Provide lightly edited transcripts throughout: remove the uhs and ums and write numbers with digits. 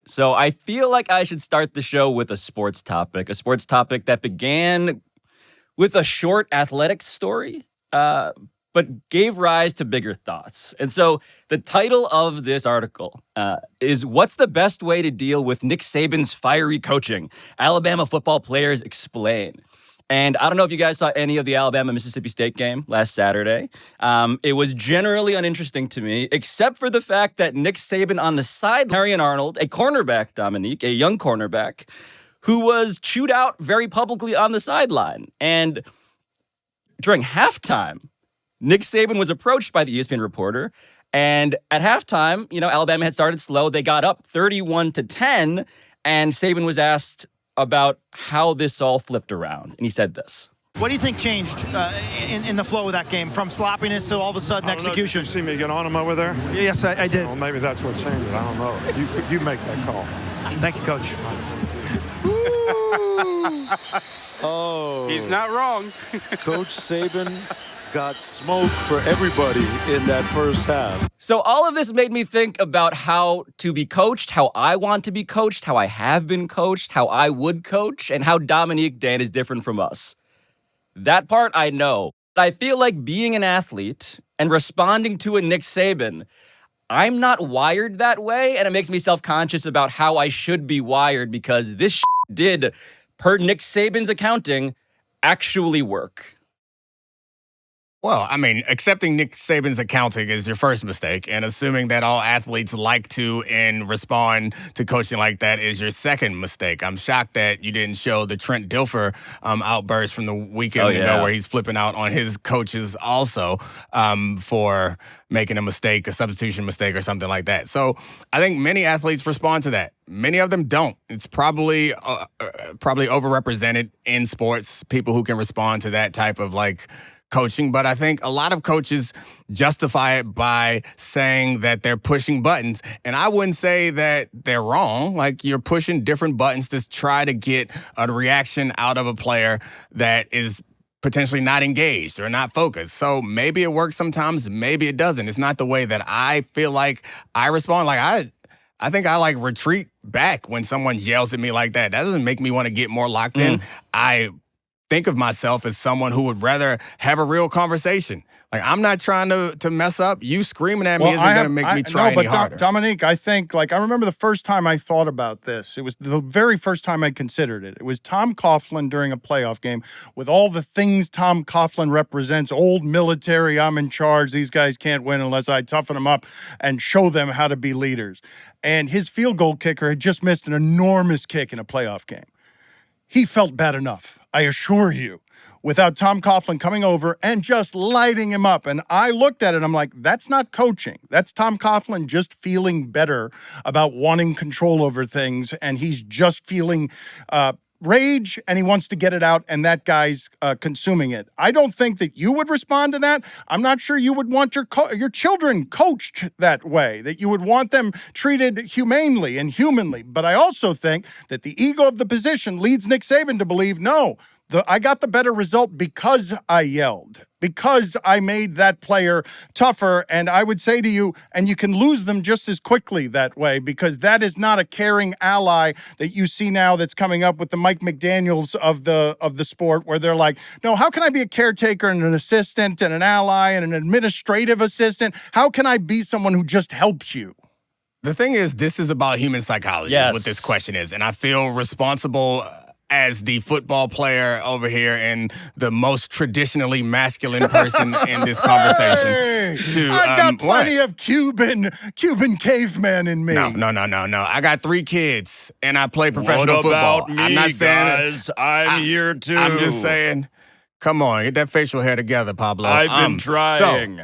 So I feel like I should start the show with a sports topic that began with a short athletics story, but gave rise to bigger thoughts. And so the title of this article is "What's the Best Way to Deal with Nick Saban's Fiery Coaching? Alabama Football Players Explain." And I don't know if you guys saw any of the Alabama-Mississippi State game last Saturday. It was generally uninteresting to me, except for the fact that Nick Saban on the side, Marion Arnold, a cornerback, Dominique, a young cornerback, who was chewed out very publicly on the sideline. And during halftime, Nick Saban was approached by the ESPN reporter. And at halftime, Alabama had started slow. They got up 31-10, and Saban was asked about how this all flipped around. And he said this. What do you think changed in the flow of that game, from sloppiness to all of a sudden execution? Did you see me get on him over there? Yes, I did. Well, maybe that's what changed it. I don't know. You make that call. Thank you, Coach. Oh. He's not wrong. Coach Saban got smoke for everybody in that first half. So all of this made me think about how to be coached, how I want to be coached, how I have been coached, how I would coach, and how Dominique Dan is different from us. That part I know. But I feel like being an athlete and responding to a Nick Saban, I'm not wired that way, and it makes me self-conscious about how I should be wired, because this did, per Nick Saban's accounting, actually work. Well, I mean, accepting Nick Saban's accounting is your first mistake, and assuming that all athletes like to and respond to coaching like that is your second mistake. I'm shocked that you didn't show the Trent Dilfer outburst from the weekend ago, where he's flipping out on his coaches also for making a mistake, a substitution mistake or something like that. So I think many athletes respond to that. Many of them don't. It's probably overrepresented in sports, people who can respond to that type of coaching, but I think a lot of coaches justify it by saying that they're pushing buttons. And I wouldn't say that they're wrong. You're pushing different buttons to try to get a reaction out of a player that is potentially not engaged or not focused. So maybe it works sometimes, maybe it doesn't. It's not the way that I feel like I respond. I think I retreat back when someone yells at me like that. That doesn't make me want to get more locked in. I think of myself as someone who would rather have a real conversation. I'm not trying to mess up. You screaming at me isn't going to make me try any harder. Dominique, I think, I remember the first time I thought about this. It was the very first time I considered it. It was Tom Coughlin during a playoff game with all the things Tom Coughlin represents, old military, I'm in charge, these guys can't win unless I toughen them up and show them how to be leaders. And his field goal kicker had just missed an enormous kick in a playoff game. He felt bad enough, I assure you, without Tom Coughlin coming over and just lighting him up. And I looked at it, I'm like, that's not coaching. That's Tom Coughlin just feeling better about wanting control over things, and he's just feeling rage, and he wants to get it out, and that guy's consuming it. I don't think that you would respond to that. I'm not sure you would want your children coached that way, that you would want them treated humanely and humanly. But I also think that the ego of the position leads Nick Saban to believe, no, I got the better result because I yelled, because I made that player tougher. And I would say to you, and you can lose them just as quickly that way, because that is not a caring ally that you see now that's coming up with the Mike McDaniels of the sport, where they're like, no, how can I be a caretaker and an assistant and an ally and an administrative assistant? How can I be someone who just helps you? The thing is, this is about human psychology, is what this question is. And I feel responsible as the football player over here and the most traditionally masculine person in this conversation. I've got plenty of Cuban caveman in me. No. I got 3 kids and I play professional football. What about me, I'm not saying guys? I'm here too. I'm just saying, come on, get that facial hair together, Pablo. I've been trying.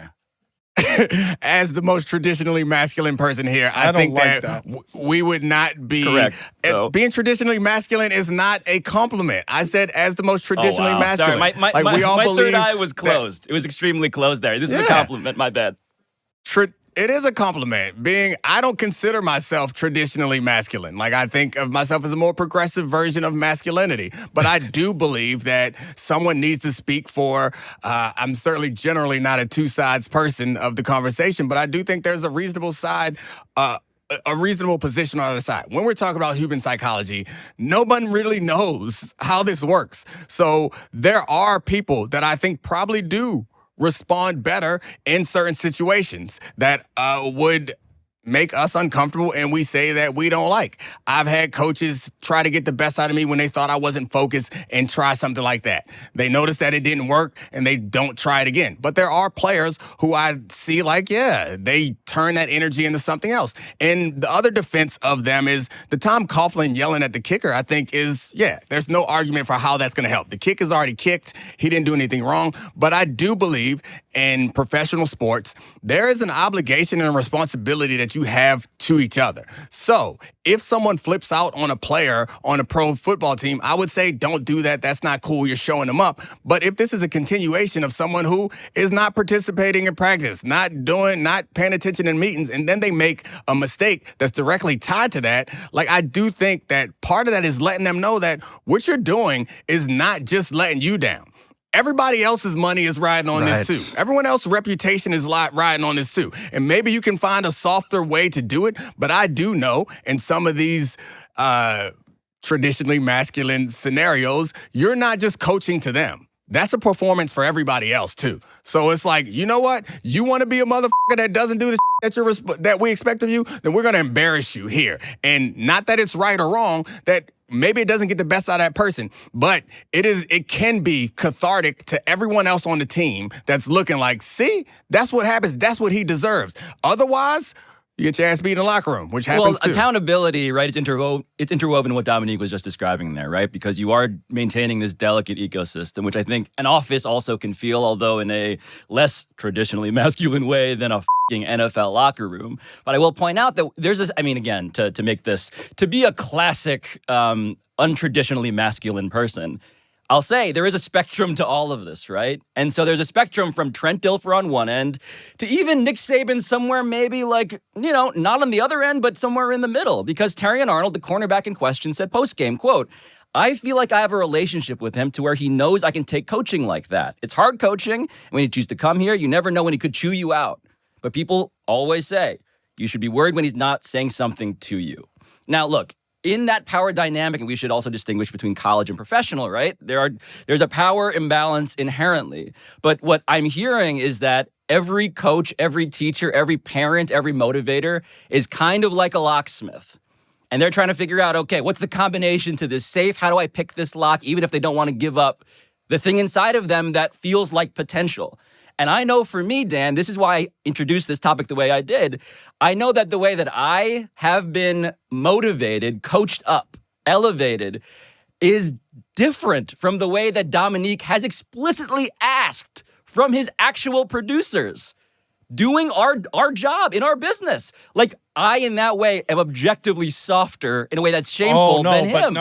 As the most traditionally masculine person here, I think that we would not be correct. Being traditionally masculine is not a compliment. I said as the most traditionally masculine. Sorry, my third eye was closed. It was extremely closed there. This is a compliment. My bad. It is a compliment. I don't consider myself traditionally masculine. I think of myself as a more progressive version of masculinity. But I do believe that someone needs to speak for, I'm certainly generally not a two sides person of the conversation, but I do think there's a reasonable side a reasonable position on the other side. When we're talking about human psychology, no one really knows how this works. So there are people that I think probably do respond better in certain situations that would make us uncomfortable and we say that we don't like. I've had coaches try to get the best out of me when they thought I wasn't focused and try something like that. They notice that it didn't work and they don't try it again. But there are players who I see like, yeah, they turn that energy into something else. And the other defense of them is the Tom Coughlin yelling at the kicker, I think is, there's no argument for how that's going to help. The kick is already kicked. He didn't do anything wrong. But I do believe in professional sports, there is an obligation and a responsibility that you have to each other. So if someone flips out on a player on a pro football team, I would say don't do that. That's not cool. You're showing them up. But if this is a continuation of someone who is not participating in practice, not paying attention in meetings, and then they make a mistake that's directly tied to that, like I do think that part of that is letting them know that what you're doing is not just letting you down. Everybody else's money is riding on this too. Everyone else's reputation is riding on this too. And maybe you can find a softer way to do it, but I do know in some of these traditionally masculine scenarios, you're not just coaching to them. That's a performance for everybody else too. So it's like, you know what? You want to be a motherfucker that doesn't do the that we expect of you, then we're going to embarrass you here. And not that it's right or wrong, that maybe it doesn't get the best out of that person, but it can be cathartic to everyone else on the team that's looking like, see, that's what happens. That's what he deserves. Otherwise, you get your ass beat in the locker room, which happens too. Accountability, right? It's interwoven in what Dominique was just describing there, right? Because you are maintaining this delicate ecosystem, which I think an office also can feel, although in a less traditionally masculine way than a f***ing NFL locker room. But I will point out that there's this, I mean, again, to make this, to be a classic untraditionally masculine person, I'll say there is a spectrum to all of this, right? And so there's a spectrum from Trent Dilfer on one end to even Nick Saban somewhere maybe like, not on the other end, but somewhere in the middle. Because Terrion Arnold, the cornerback in question, said post-game, quote, I feel like I have a relationship with him to where he knows I can take coaching like that. It's hard coaching. When you choose to come here, you never know when he could chew you out. But people always say, you should be worried when he's not saying something to you. Now, look, in that power dynamic, and we should also distinguish between college and professional, right? There's a power imbalance inherently. But what I'm hearing is that every coach, every teacher, every parent, every motivator is kind of like a locksmith. And they're trying to figure out, okay, what's the combination to this safe? How do I pick this lock, even if they don't want to give up the thing inside of them that feels like potential? And I know for me, Dan, this is why I introduced this topic the way I did. I know that the way that I have been motivated, coached up, elevated, is different from the way that Dominique has explicitly asked from his actual producers, doing our job in our business. Like, I, in that way, am objectively softer in a way that's shameful than him.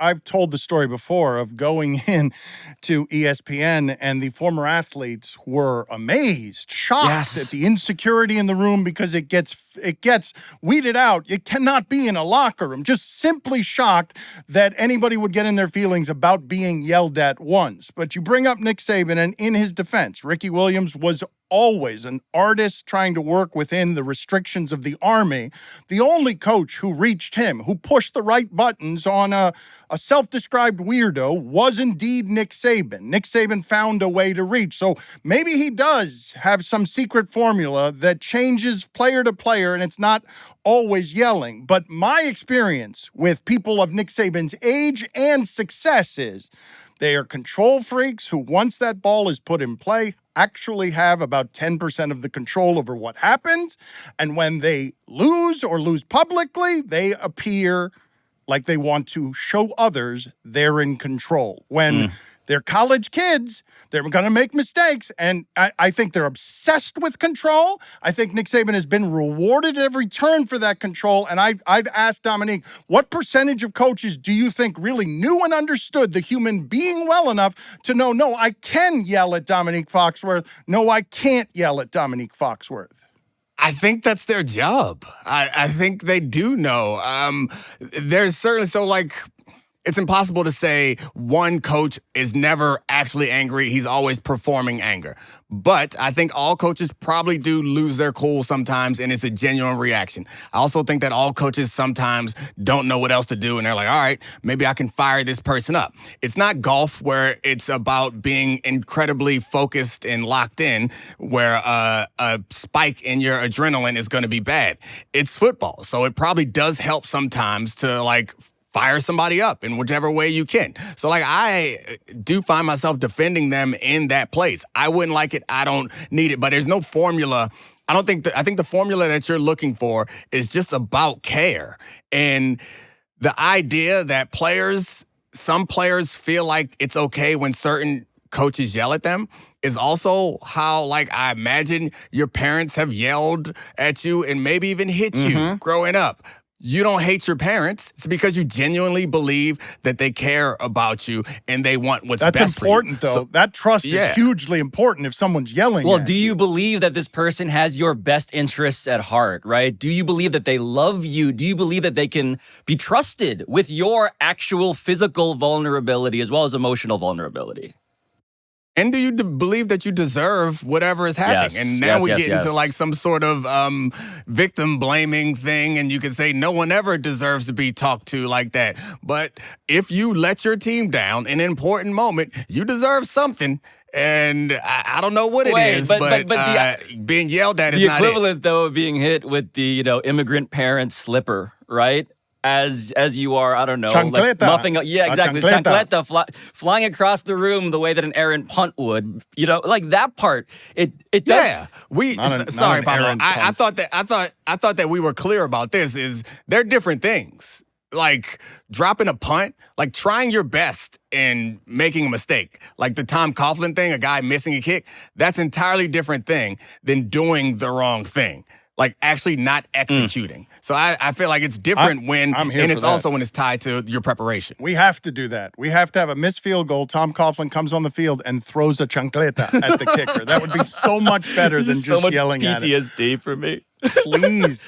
I've told the story before of going in to ESPN, and the former athletes were amazed, shocked at the insecurity in the room because it gets weeded out. It cannot be in a locker room. Just simply shocked that anybody would get in their feelings about being yelled at once. But you bring up Nick Saban, and in his defense, Ricky Williams was always an artist trying to work within the restrictions of the Army. The only coach who reached him, who pushed the right buttons on a self-described weirdo, was indeed Nick Saban. Nick Saban found a way to reach. So maybe he does have some secret formula that changes player to player, and it's not always yelling. But my experience with people of Nick Saban's age and success is they are control freaks who, once that ball is put in play, actually have about 10% of the control over what happens. And when they lose or lose publicly, they appear like they want to show others they're in control. When they're college kids, they're going to make mistakes. And I think they're obsessed with control. I think Nick Saban has been rewarded at every turn for that control. And I'd ask Dominique, what percentage of coaches do you think really knew and understood the human being well enough to know, no, I can yell at Dominique Foxworth. No, I can't yell at Dominique Foxworth. I think that's their job. I think they do know. There's certainly, it's impossible to say one coach is never actually angry. He's always performing anger. But I think all coaches probably do lose their cool sometimes, and it's a genuine reaction. I also think that all coaches sometimes don't know what else to do, and they're like, all right, maybe I can fire this person up. It's not golf where it's about being incredibly focused and locked in, where a spike in your adrenaline is going to be bad. It's football, so it probably does help sometimes to, like, fire somebody up in whichever way you can. So, like, I do find myself defending them in that place. I wouldn't like it. I don't need it. But there's no formula. I think the formula that you're looking for is just about care. And the idea that some players feel like it's okay when certain coaches yell at them is also how, like, I imagine your parents have yelled at you and maybe even hit you growing up. You don't hate your parents. It's because you genuinely believe that they care about you and they want what's best for you. That's important, though. So, that trust is hugely important if someone's yelling Well, at do you believe that this person has your best interests at heart, right? Do you believe that they love you? Do you believe that they can be trusted with your actual physical vulnerability as well as emotional vulnerability? And do you believe that you deserve whatever is happening? Yes, and now we get into, yes. like, some sort of victim blaming thing, and you can say no one ever deserves to be talked to like that. But if you let your team down in an important moment, you deserve something. And I don't know what it is, but being yelled at is not it. The equivalent, though, of being hit with the immigrant parent's slipper, right? As you are, I don't know, chancleta. Like muffing up. Yeah, exactly. Chancleta. Flying across the room the way that an errant punt would. Like that part. It does. Yeah, sorry, Pablo. I thought that we were clear about this. Is they're different things. Like dropping a punt, like trying your best and making a mistake, like the Tom Coughlin thing, a guy missing a kick. That's an entirely different thing than doing the wrong thing. Like actually not executing. So I feel like it's different and it's also when it's tied to your preparation. We have to do that. We have to have a missed field goal. Tom Coughlin comes on the field and throws a chancleta at the kicker. That would be so much better than just yelling at it. PTSD for me. Please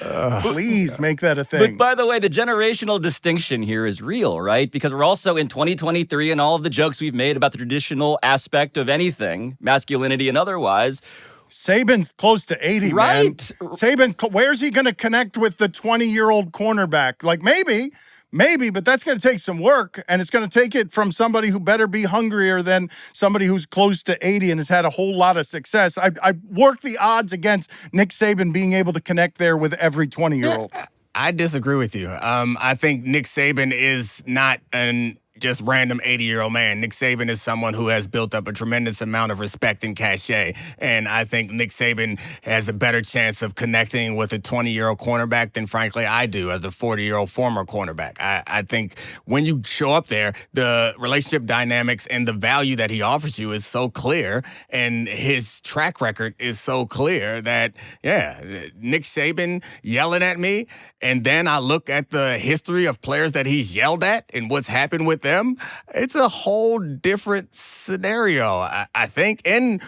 make that a thing. But by the way, the generational distinction here is real, right? Because we're also in 2023 and all of the jokes we've made about the traditional aspect of anything, masculinity and otherwise. Saban's close to 80, right? Man. Saban, where's he going to connect with the 20-year-old cornerback? Like, maybe, but that's going to take some work, and it's going to take it from somebody who better be hungrier than somebody who's close to 80 and has had a whole lot of success. I work the odds against Nick Saban being able to connect there with every 20-year-old. I disagree with you. I think Nick Saban is not an just random 80-year-old man. Nick Saban is someone who has built up a tremendous amount of respect and cachet. And I think Nick Saban has a better chance of connecting with a 20-year-old cornerback than, frankly, I do as a 40-year-old former cornerback. I think when you show up there, the relationship dynamics and the value that he offers you is so clear, and his track record is so clear that, Nick Saban yelling at me, and then I look at the history of players that he's yelled at and what's happened with them, it's a whole different scenario, I think. And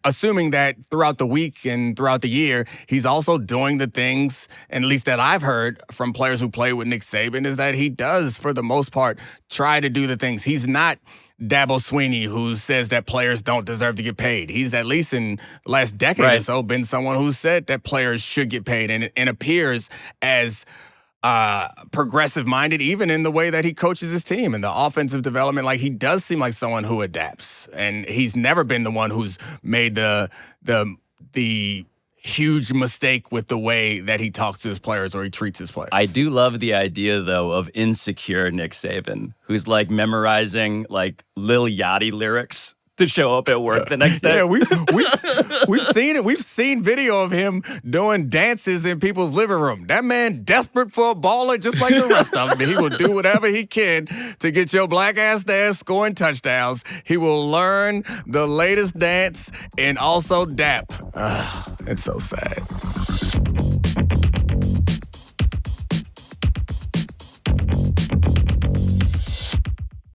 assuming that throughout the week and throughout the year, he's also doing the things, and at least that I've heard from players who play with Nick Saban, is that he does, for the most part, try to do the things. He's not Dabo Swinney, who says that players don't deserve to get paid. He's, at least in the last decade or so, been someone who said that players should get paid, and appears as progressive-minded, even in the way that he coaches his team and the offensive development. Like, he does seem like someone who adapts, and he's never been the one who's made the huge mistake with the way that he talks to his players or he treats his players. I do love the idea, though, of insecure Nick Saban, who's like memorizing like Lil Yachty lyrics to show up at work the next day. Yeah, we've seen it. We've seen video of him doing dances in people's living room. That man desperate for a baller just like the rest of them. He will do whatever he can to get your black ass there scoring touchdowns. He will learn the latest dance and also dap. It's so sad.